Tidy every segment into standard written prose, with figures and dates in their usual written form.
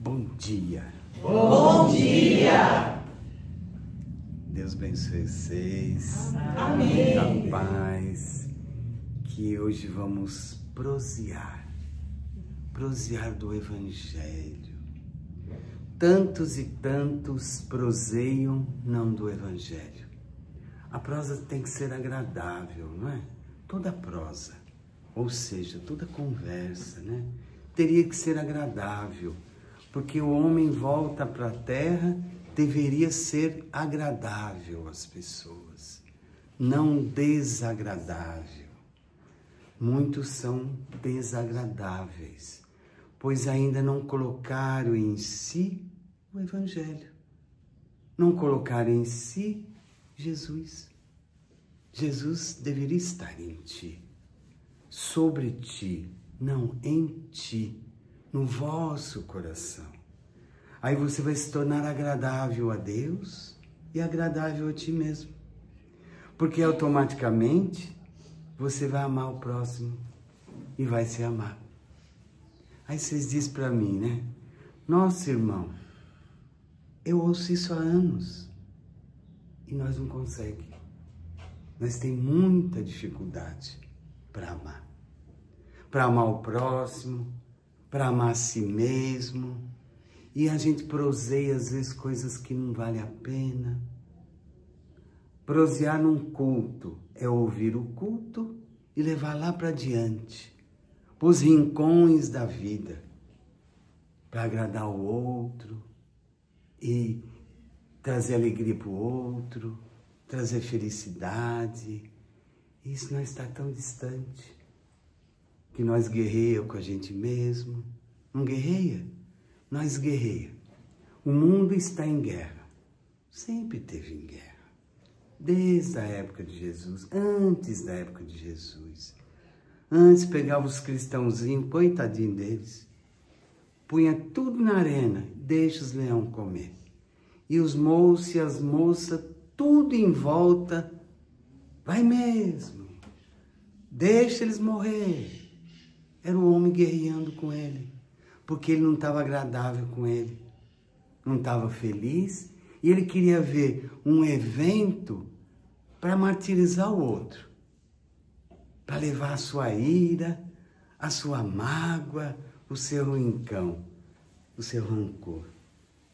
Bom dia. Bom dia. Deus abençoe vocês. Amém. A paz. Que hoje vamos prosear do Evangelho. Tantos e tantos proseiam não do Evangelho. A prosa tem que ser agradável, não é? Toda prosa, ou seja, toda conversa, né? Teria que ser agradável, porque o homem volta para a terra, deveria ser agradável às pessoas, não desagradável. Muitos são desagradáveis, pois ainda não colocaram em si o Evangelho, não colocaram em si Jesus. Jesus deveria estar em ti, sobre ti, não em ti, no vosso coração. Aí você vai se tornar agradável a Deus e agradável a ti mesmo, porque automaticamente você vai amar o próximo e vai se amar. Aí vocês dizem para mim, né? Nossa, irmão, eu ouço isso há anos e nós não conseguimos. Nós temos muita dificuldade para amar. Para amar o próximo, para amar a si mesmo. E a gente proseia às vezes coisas que não valem a pena. Prosear num culto é ouvir o culto e levar lá para diante, para os rincões da vida, para agradar o outro e trazer alegria para o outro, trazer felicidade. Isso não está tão distante, que nós guerreamos com a gente mesmo. Não guerreia? Nós guerreamos. O mundo está em guerra, sempre teve em guerra. Desde a época de Jesus, antes da época de Jesus. Antes pegava os cristãozinhos, coitadinho deles, punha tudo na arena, deixa os leões comer. E os moços e as moças, tudo em volta, vai mesmo, deixa eles morrer. Era o homem guerreando com ele, porque ele não estava agradável com ele, não estava feliz. E ele queria ver um evento para martirizar o outro, para levar a sua ira, a sua mágoa, o seu rincão, o seu rancor.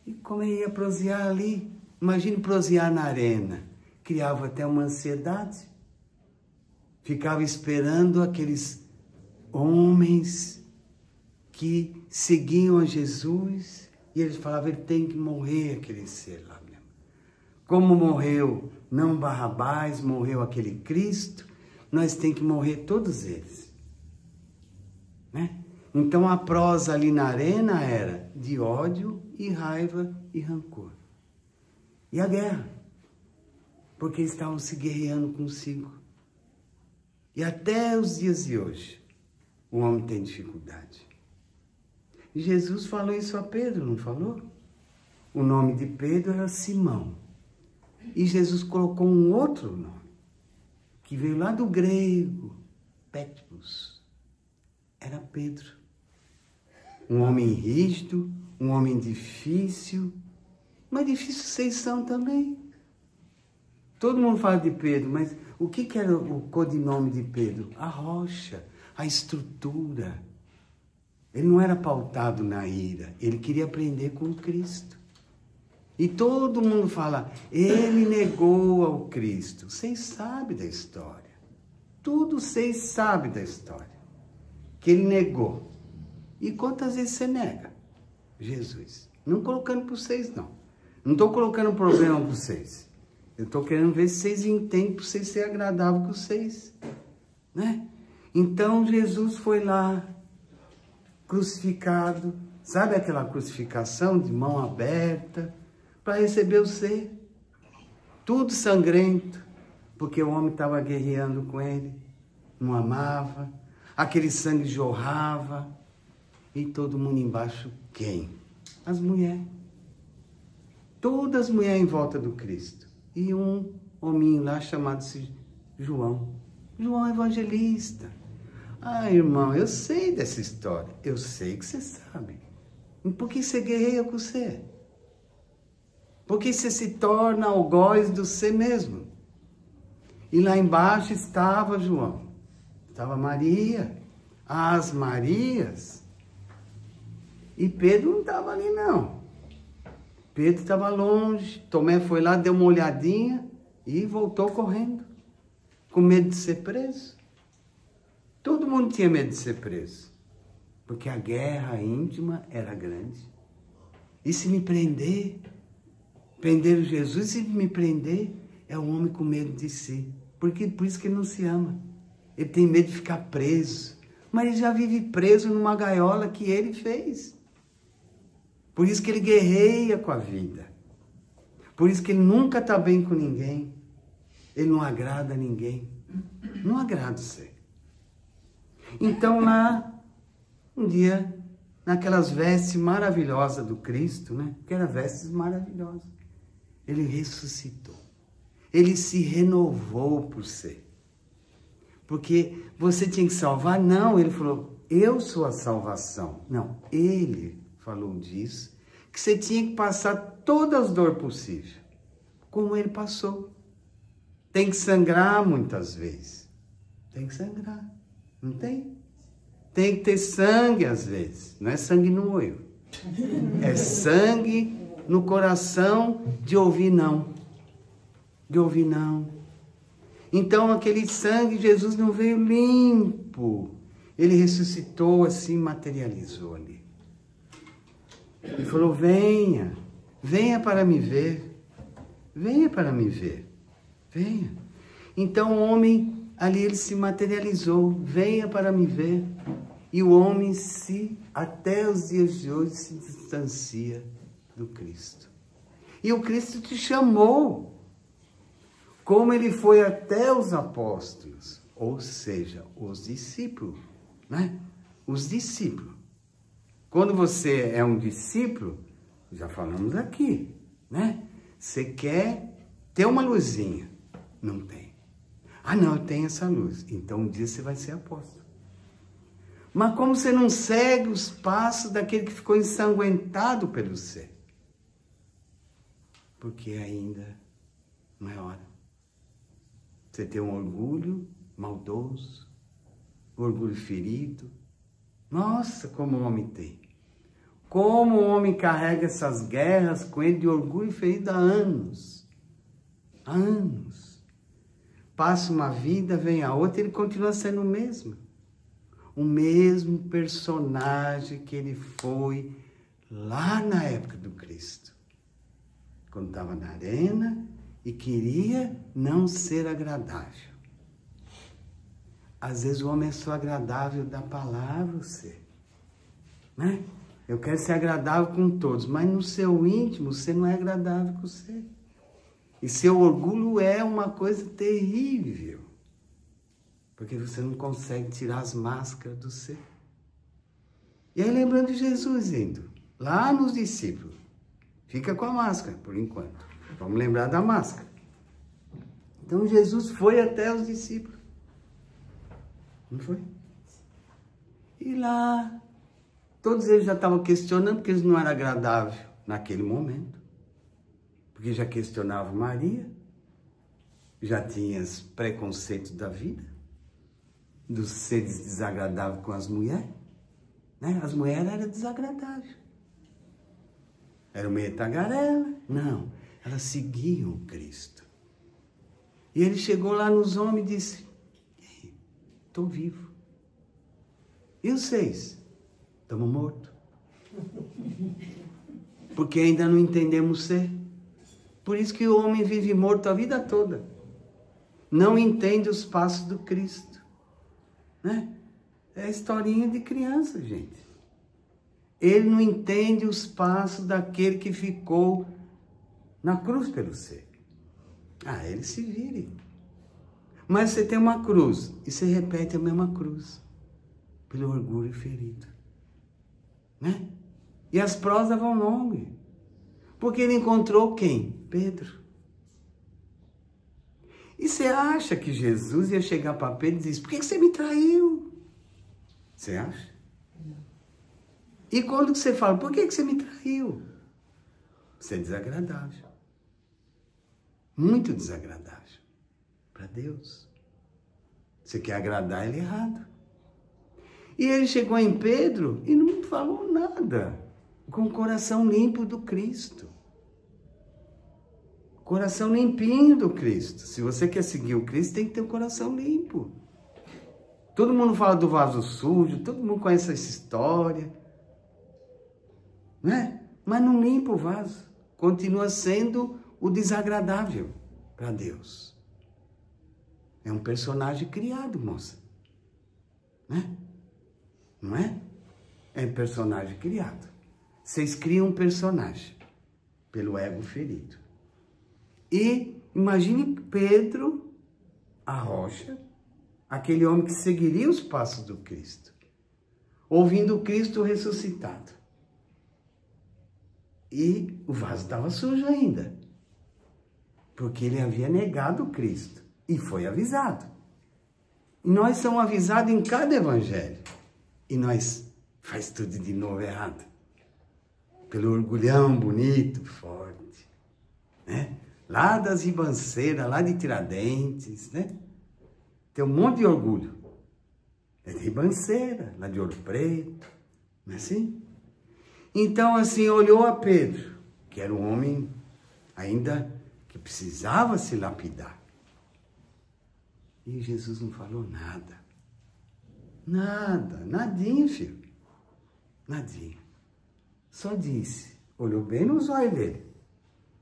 E como ele ia prosear ali, imagine prosear na arena, criava até uma ansiedade, ficava esperando aqueles homens que seguiam a Jesus, e eles falavam, ele tem que morrer, aquele ser lá mesmo. Como morreu não Barrabás, morreu aquele Cristo, nós tem que morrer todos eles. Né? Então a prosa ali na arena era de ódio e raiva e rancor. E a guerra, porque eles estavam se guerreando consigo. E até os dias de hoje, o homem tem dificuldade. E Jesus falou isso a Pedro, não falou? O nome de Pedro era Simão. E Jesus colocou um outro nome, que veio lá do grego, Pétros. Era Pedro. Um homem rígido, um homem difícil, mas difícil vocês são também. Todo mundo fala de Pedro, mas o que era o codinome de Pedro? A rocha, a estrutura. Ele não era pautado na ira, ele queria aprender com Cristo. E todo mundo fala, ele negou ao Cristo. Vocês sabem da história. Tudo vocês sabem da história. Que ele negou. E quantas vezes você nega Jesus? Não colocando para vocês, não. Não estou colocando problema para vocês. Eu estou querendo ver se vocês entendem para vocês serem agradável com vocês. Né? Então Jesus foi lá, crucificado. Sabe aquela crucificação de mão aberta? Para receber o ser. Tudo sangrento. Porque o homem estava guerreando com ele. Não amava. Aquele sangue jorrava. E todo mundo embaixo, quem? As mulheres. Todas as mulheres em volta do Cristo. E um hominho lá chamado-se João. João Evangelista. Ah, irmão, eu sei dessa história. Eu sei que você sabe. Por que você guerreia com você? Por que você se torna algoz do você mesmo? E lá embaixo estava João, estava Maria, as Marias. E Pedro não estava ali não. Pedro estava longe, Tomé foi lá, deu uma olhadinha e voltou correndo, com medo de ser preso. Todo mundo tinha medo de ser preso, porque a guerra íntima era grande. E se me prender? Prenderam Jesus e me prender é um homem com medo de si. Por isso que ele não se ama. Ele tem medo de ficar preso. Mas ele já vive preso numa gaiola que ele fez. Por isso que ele guerreia com a vida. Por isso que ele nunca está bem com ninguém. Ele não agrada a ninguém. Não agrada você. Então lá, um dia, naquelas vestes maravilhosas do Cristo, né? Que eram vestes maravilhosas. Ele ressuscitou. Ele se renovou por você. Porque você tinha que salvar? Não, ele falou, eu sou a salvação. Não, ele falou disso, que você tinha que passar todas as dores possíveis, como ele passou. Tem que sangrar muitas vezes. Tem que sangrar, não tem? Tem que ter sangue às vezes, não é sangue no olho. É sangue no coração de ouvir não. De ouvir não. Então aquele sangue, Jesus não veio limpo. Ele ressuscitou assim, materializou ali. Ele falou, venha, venha para me ver. Venha para me ver. Venha. Então o homem, ali ele se materializou. Venha para me ver. E o homem até os dias de hoje, se distancia do Cristo. E o Cristo te chamou. Como ele foi até os apóstolos. Ou seja, os discípulos. Né? Os discípulos. Quando você é um discípulo, já falamos aqui, né? Você quer ter uma luzinha. Não tem. Ah, não, eu tenho essa luz. Então um dia você vai ser apóstolo. Mas como você não segue os passos daquele que ficou ensanguentado pelo ser? Porque ainda não é hora. Você tem um orgulho maldoso, orgulho ferido. Nossa, como o homem tem. Como o homem carrega essas guerras com ele de orgulho ferido há anos. Há anos. Passa uma vida, vem a outra, ele continua sendo o mesmo. O mesmo personagem que ele foi lá na época do Cristo. Quando estava na arena e queria não ser agradável. Às vezes o homem é só agradável da palavra, você. Né? Eu quero ser agradável com todos, mas no seu íntimo você não é agradável com você. E seu orgulho é uma coisa terrível. Porque você não consegue tirar as máscaras do ser. E aí lembrando de Jesus indo, lá nos discípulos. Fica com a máscara, por enquanto. Vamos lembrar da máscara. Então Jesus foi até os discípulos. Não foi? E lá, todos eles já estavam questionando, porque eles não eram agradáveis naquele momento. Porque já questionavam Maria, já tinha os preconceitos da vida, dos seres desagradáveis com as mulheres. Né? As mulheres eram desagradáveis. Eram meio tagarela. Não, elas seguiam Cristo. E ele chegou lá nos homens e disse, estou vivo. E vocês? Estamos mortos. Porque ainda não entendemos ser. Por isso que o homem vive morto a vida toda. Não entende os passos do Cristo. Né? É a historinha de criança, gente. Ele não entende os passos daquele que ficou na cruz pelo ser. Ah, ele se vire. Mas você tem uma cruz e você repete a mesma cruz. Pelo orgulho ferido. Né? E as prosas vão longe. Porque ele encontrou quem? Pedro. E você acha que Jesus ia chegar para Pedro e dizer, por que você me traiu? Você acha? E quando você fala, por que você me traiu? Você é desagradável. Muito desagradável para Deus. Você quer agradar ele errado. E ele chegou em Pedro e não falou nada. Com o coração limpo do Cristo. Coração limpinho do Cristo. Se você quer seguir o Cristo, tem que ter o coração limpo. Todo mundo fala do vaso sujo, todo mundo conhece essa história. Né? Mas não limpa o vaso. Continua sendo o desagradável para Deus. É um personagem criado, moça. Né? Não é? É um personagem criado. Vocês criam um personagem pelo ego ferido. E imagine Pedro, a rocha, aquele homem que seguiria os passos do Cristo, ouvindo o Cristo ressuscitado. E o vaso estava sujo ainda, porque ele havia negado o Cristo e foi avisado. E nós somos avisados em cada evangelho. E nós faz tudo de novo errado. Pelo orgulhão bonito, forte. Né? Lá das ribanceiras, lá de Tiradentes, né? Tem um monte de orgulho. É de ribanceira, lá de Ouro Preto. Não é assim? Então, assim, olhou a Pedro, que era um homem ainda que precisava se lapidar. E Jesus não falou nada. Nada, nadinha, filho. Nadinha. Só disse, olhou bem nos olhos dele.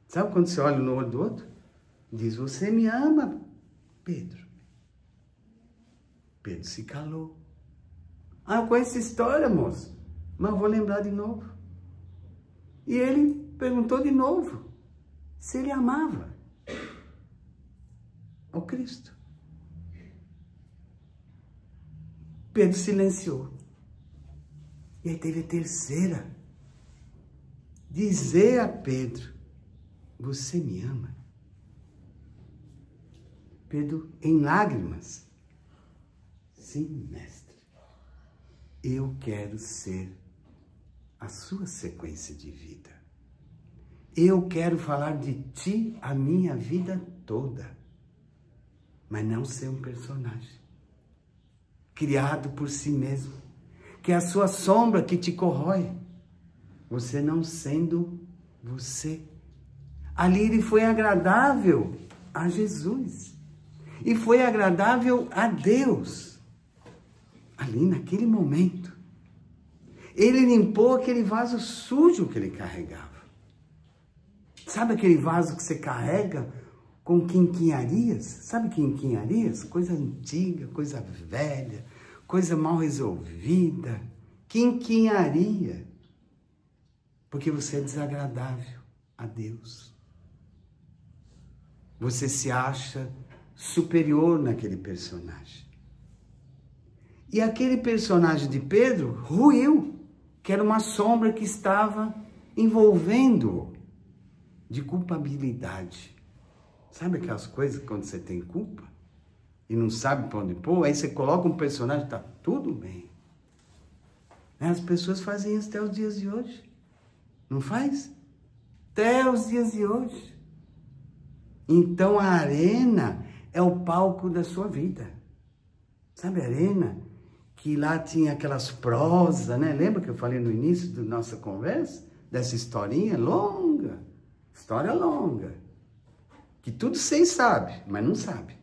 Sabe quando você olha no olho do outro? Diz, você me ama, Pedro. Pedro se calou. Ah, eu conheço essa história, moço, mas eu vou lembrar de novo. E ele perguntou de novo se ele amava ao Cristo. Pedro silenciou. E aí teve a terceira. Dizer a Pedro, você me ama? Pedro, em lágrimas. Sim, mestre. Eu quero ser a sua sequência de vida. Eu quero falar de ti a minha vida toda. Mas não ser um personagem criado por si mesmo, que é a sua sombra que te corrói, você não sendo você. Ali ele foi agradável a Jesus, e foi agradável a Deus, ali naquele momento. Ele limpou aquele vaso sujo que ele carregava. Sabe aquele vaso que você carrega com quinquinharias? Sabe quinquinharias? Coisa antiga, coisa velha, coisa mal resolvida. Quinquinharia. Porque você é desagradável a Deus. Você se acha superior naquele personagem. E aquele personagem de Pedro ruiu, que era uma sombra que estava envolvendo-o de culpabilidade. Sabe aquelas coisas quando você tem culpa e não sabe para onde pôr? Aí você coloca um personagem e está tudo bem. As pessoas fazem isso até os dias de hoje. Não faz? Até os dias de hoje. Então a arena é o palco da sua vida. Sabe a arena? Que lá tinha aquelas prosas, né? Lembra que eu falei no início da nossa conversa? Dessa historinha longa. História longa. Que tudo vocês sabem, mas não sabem.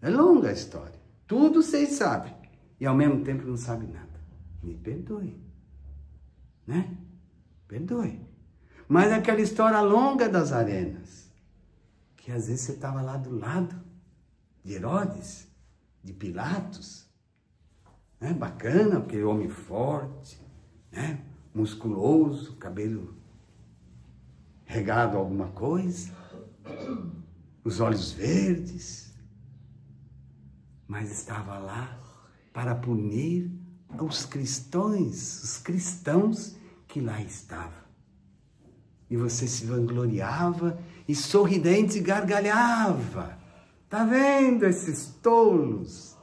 É longa a história. Tudo vocês sabem. E ao mesmo tempo não sabem nada. Me perdoe. Né? Perdoe. Mas aquela história longa das arenas. Que às vezes você estava lá do lado de Herodes, de Pilatos. Né? Bacana, aquele homem forte, né? Musculoso, cabelo regado a alguma coisa. Os olhos verdes, mas estava lá para punir os cristãos que lá estavam. E você se vangloriava e sorridente gargalhava. Tá vendo esses tolos,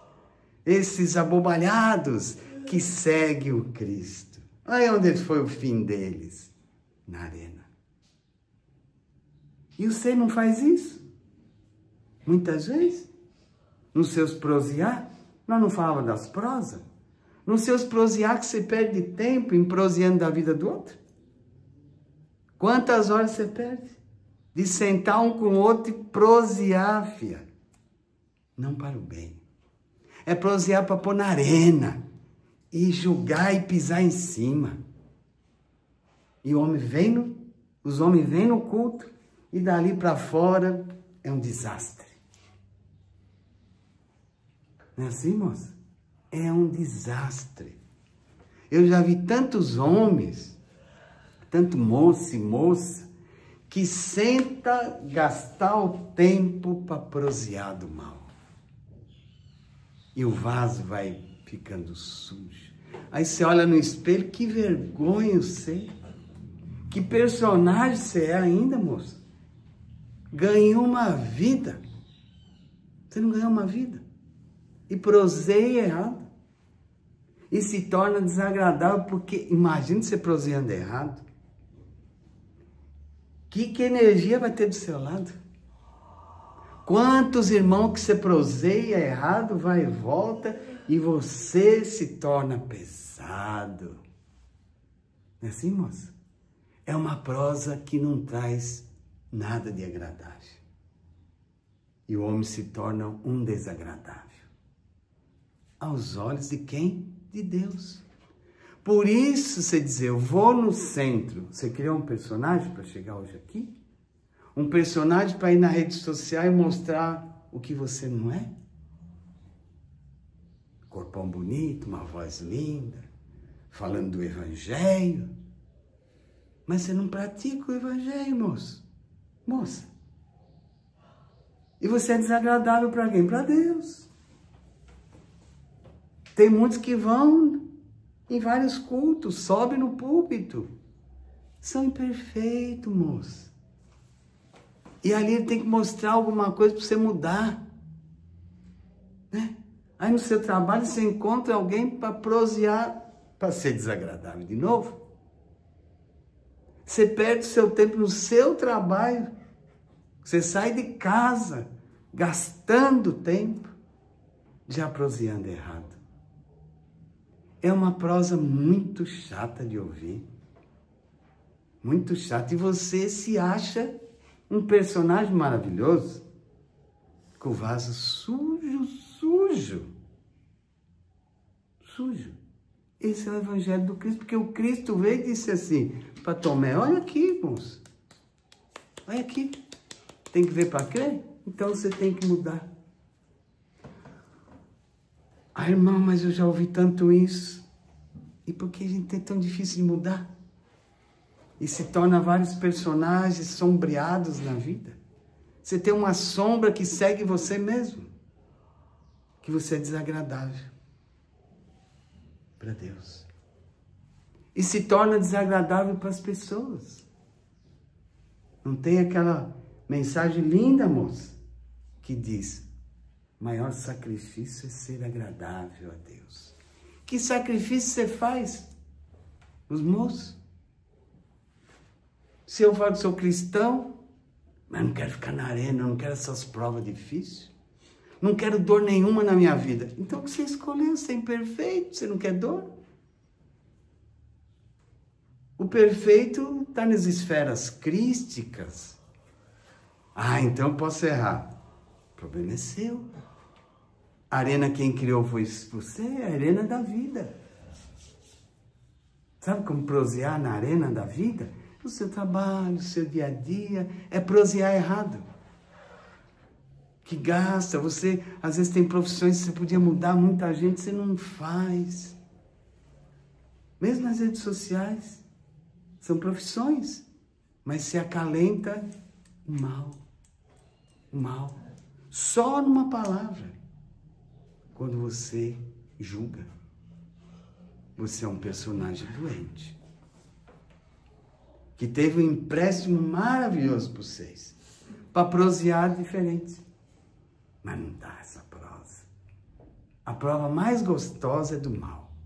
esses abobalhados que seguem o Cristo? Olha onde foi o fim deles, na arena. E você não faz isso? Muitas vezes? Nos seus prosear? Nós não falávamos das prosas? Nos seus prosear que você perde tempo em proseando da vida do outro? Quantas horas você perde? De sentar um com o outro e prosear, filha. Não para o bem. É prosear para pôr na arena. E julgar e pisar em cima. E os homens vêm no culto e dali para fora é um desastre. Não é assim, moça? É um desastre. Eu já vi tantos homens, tanto moço e moça, que senta gastar o tempo para prosear do mal. E o vaso vai ficando sujo. Aí você olha no espelho, que vergonha você. Que personagem você é ainda, moça? Ganhou uma vida. Você não ganhou uma vida. E proseia errado. E se torna desagradável, porque imagina você proseando errado. Que energia vai ter do seu lado? Quantos irmãos que você proseia errado, vai e volta, e você se torna pesado. Não é assim, moça? É uma prosa que não traz nada de agradável. E o homem se torna um desagradável. Aos olhos de quem? De Deus. Por isso, você dizer, eu vou no centro. Você criou um personagem para chegar hoje aqui? Um personagem para ir na rede social e mostrar o que você não é? Corpão bonito, uma voz linda, falando do evangelho. Mas você não pratica o evangelho, moço. Moça. E você é desagradável para quem? Para Deus. Tem muitos que vão em vários cultos, sobem no púlpito. São imperfeitos, moço. E ali ele tem que mostrar alguma coisa para você mudar. Né? Aí no seu trabalho você encontra alguém para prosear, para ser desagradável de novo. Você perde o seu tempo no seu trabalho. Você sai de casa gastando tempo, já proseando errado. É uma prosa muito chata de ouvir. Muito chata. E você se acha um personagem maravilhoso, com o vaso sujo. Esse é o evangelho do Cristo, porque o Cristo veio e disse assim para Tomé, olha aqui, moço. Olha aqui. Tem que ver para crer? Então você tem que mudar. Ah, irmão, mas eu já ouvi tanto isso. E por que a gente é tão difícil de mudar? E se torna vários personagens sombreados na vida. Você tem uma sombra que segue você mesmo. Que você é desagradável para Deus. E se torna desagradável para as pessoas. Não tem aquela mensagem linda, moça, que diz, maior sacrifício é ser agradável a Deus. Que sacrifício você faz? Os moços. Se eu falo que sou cristão, mas não quero ficar na arena, não quero essas provas difíceis. Não quero dor nenhuma na minha vida. Então o que você escolheu? Ser imperfeito? Você não quer dor? O perfeito está nas esferas crísticas. Ah, então eu posso errar. O problema é seu. A arena quem criou foi você, a arena da vida. Sabe como prosear na arena da vida? O seu trabalho, o seu dia a dia, é prosear errado. Que gasta, você às vezes tem profissões que você podia mudar muita gente, você não faz. Mesmo nas redes sociais, são profissões, mas se acalenta o mal. O mal. Só numa palavra. Quando você julga, você é um personagem doente. Que teve um empréstimo maravilhoso para vocês. Para prosear diferente. Mas não dá essa prosa. A prova mais gostosa é do mal.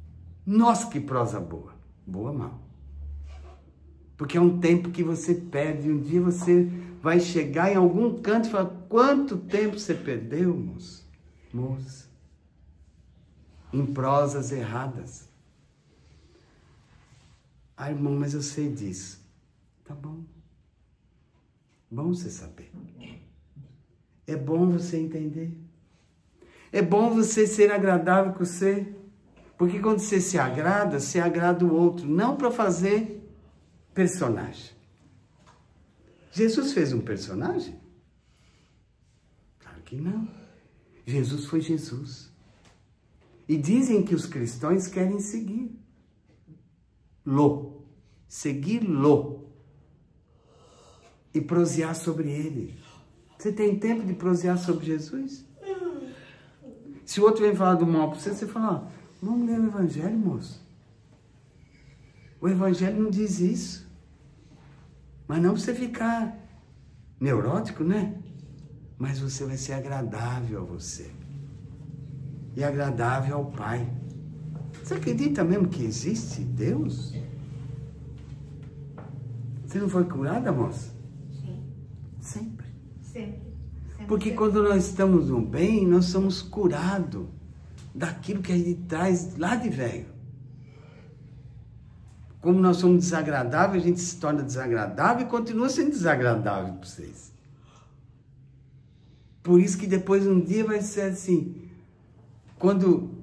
Nossa, que prosa boa. boa, mal. Porque é um tempo que você perde. Um dia você vai chegar em algum canto e falar, quanto tempo você perdeu, moço? Moça. Em prosas erradas. Ah, irmão, mas eu sei disso. Tá bom. Bom você saber. É bom você entender. É bom você ser agradável com você. Porque quando você se agrada o outro. Não para fazer personagem. Jesus fez um personagem? Claro que não. Jesus foi Jesus. E dizem que os cristãos querem segui-lo. Segui-lo. E prosear sobre ele. Você tem tempo de prosear sobre Jesus? Se o outro vem falar do mal para você, você fala, ó, vamos ler o Evangelho, moço. O Evangelho não diz isso. Mas não para você ficar neurótico, né? Mas você vai ser agradável a você. E agradável ao Pai. Você acredita mesmo que existe Deus? Você não foi curada, moça? Sim. Sempre. Sempre. Porque quando nós estamos no bem, nós somos curados daquilo que a gente traz lá de velho. Como nós somos desagradáveis, a gente se torna desagradável e continua sendo desagradável para vocês. Por isso que depois um dia vai ser assim, quando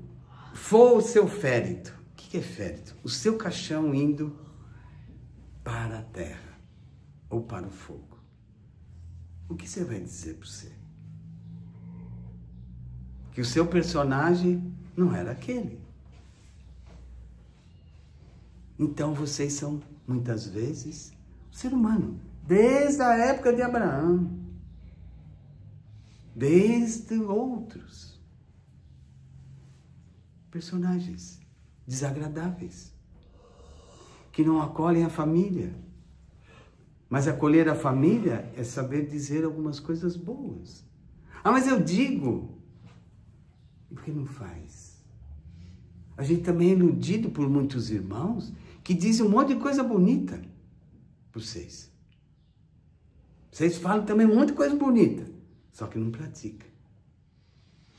for o seu féretro. O que é féretro? O seu caixão indo para a terra ou para o fogo. O que você vai dizer para você? Que o seu personagem não era aquele. Então vocês são, muitas vezes, um ser humano. Desde a época de Abraão. Desde outros. Personagens desagradáveis. Que não acolhem a família. Mas acolher a família é saber dizer algumas coisas boas. Ah, mas eu digo. E por que não faz? A gente também é iludido por muitos irmãos que dizem um monte de coisa bonita para vocês. Vocês falam também um monte de coisa bonita, só que não praticam.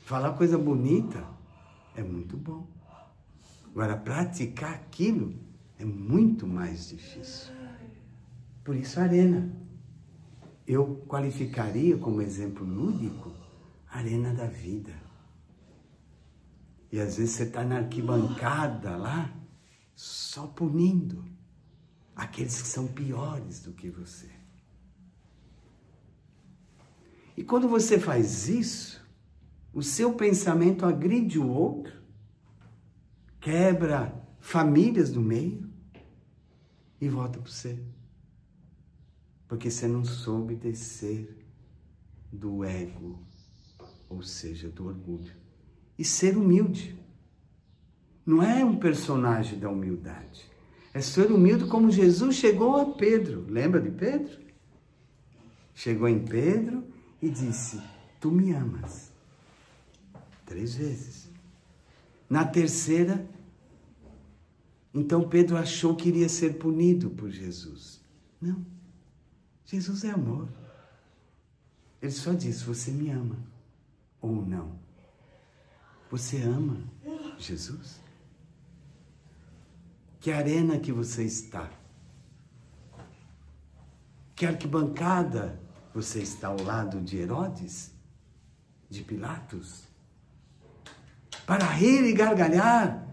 Falar coisa bonita é muito bom. Agora, praticar aquilo é muito mais difícil. Por isso, a arena. Eu qualificaria como exemplo lúdico a arena da vida. E às vezes você está na arquibancada lá, só punindo aqueles que são piores do que você. E quando você faz isso, o seu pensamento agride o outro, quebra famílias do meio e volta para você. Porque você não soube descer do ego, ou seja, do orgulho. E ser humilde. Não é um personagem da humildade. É ser humilde como Jesus chegou a Pedro. Lembra de Pedro? Chegou em Pedro e disse, tu me amas. 3 vezes. Na terceira, então Pedro achou que iria ser punido por Jesus. Não. Jesus é amor. Ele só disse, você me ama ou não. Você ama Jesus? Que arena que você está? Que arquibancada você está ao lado de Herodes? De Pilatos? Para rir e gargalhar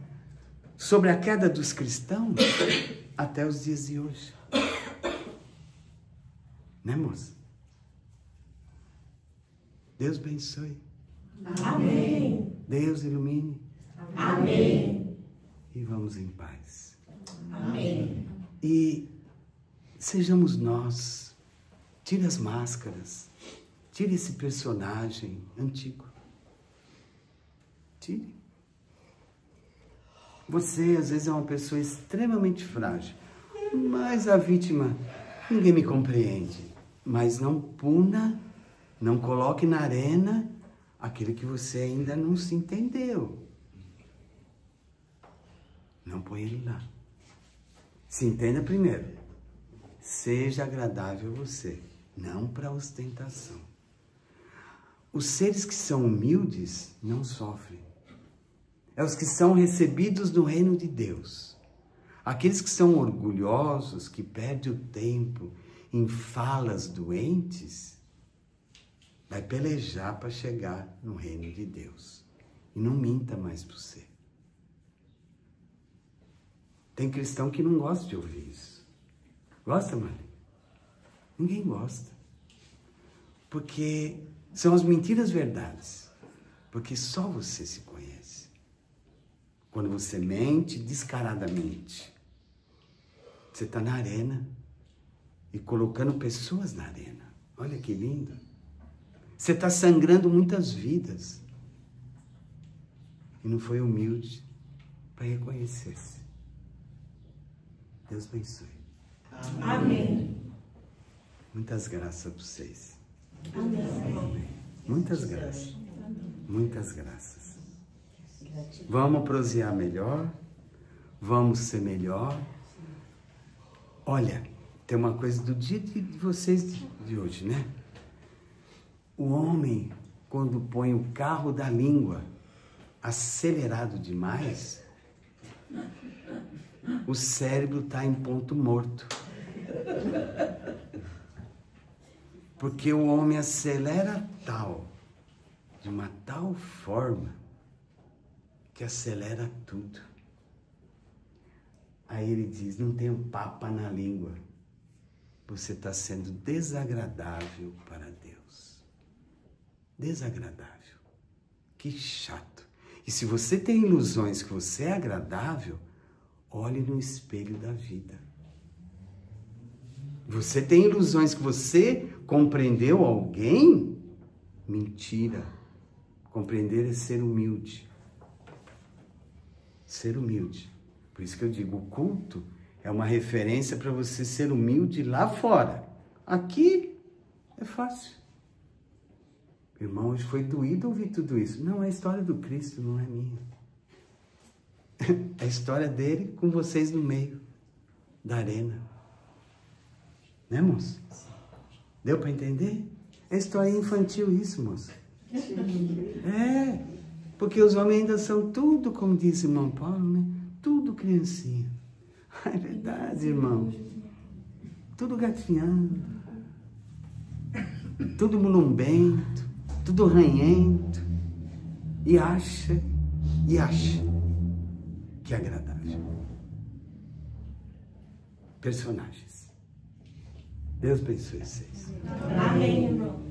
sobre a queda dos cristãos até os dias de hoje. Né, moça? Deus abençoe. Amém. Deus ilumine. Amém. E vamos em paz. Amém. E sejamos nós. Tire as máscaras. Tire esse personagem antigo. Tire. Você, às vezes, é uma pessoa extremamente frágil. Mas a vítima, ninguém me compreende. Mas não puna, não coloque na arena aquilo que você ainda não se entendeu. Não põe ele lá. Se entenda primeiro. Seja agradável a você, não para ostentação. Os seres que são humildes não sofrem. É os que são recebidos no reino de Deus. Aqueles que são orgulhosos, que perdem o tempo em falas doentes, vai pelejar para chegar no reino de Deus. E não minta mais para você. Tem cristão que não gosta de ouvir isso. Gosta, Mari? Ninguém gosta. Porque são as mentiras verdades. Porque só você se conhece. Quando você mente descaradamente, você está na arena e colocando pessoas na arena. Olha que lindo. Você está sangrando muitas vidas. E não foi humilde para reconhecer-se. Deus abençoe. Amém. Muitas graças para vocês. Amém. Muitas graças. Muitas graças. Vamos prosear melhor. Vamos ser melhor. Olha, tem uma coisa do dia de vocês de hoje, né? O homem, quando põe o carro da língua acelerado demais, o cérebro está em ponto morto. Porque o homem acelera de uma tal forma, que acelera tudo. Aí ele diz, não tenho papa na língua. Você está sendo desagradável para Deus. Desagradável. Que chato. E se você tem ilusões que você é agradável, olhe no espelho da vida. Você tem ilusões que você compreendeu alguém? Mentira. Compreender é ser humilde. Ser humilde. Por isso que eu digo, o culto é uma referência para você ser humilde lá fora. Aqui é fácil. Irmão, hoje foi doído ouvir tudo isso. Não, é a história do Cristo, não é minha. É a história dele com vocês no meio da arena. Né, moço? Deu para entender? É história infantil isso, moço. É, porque os homens ainda são tudo, como disse o irmão Paulo, né? Tudo criancinha. É verdade, irmão. Tudo gatinhando. Tudo mulumbento. Tudo ranhento. E acha que é agradável. Personagens. Deus abençoe vocês. Amém, irmão.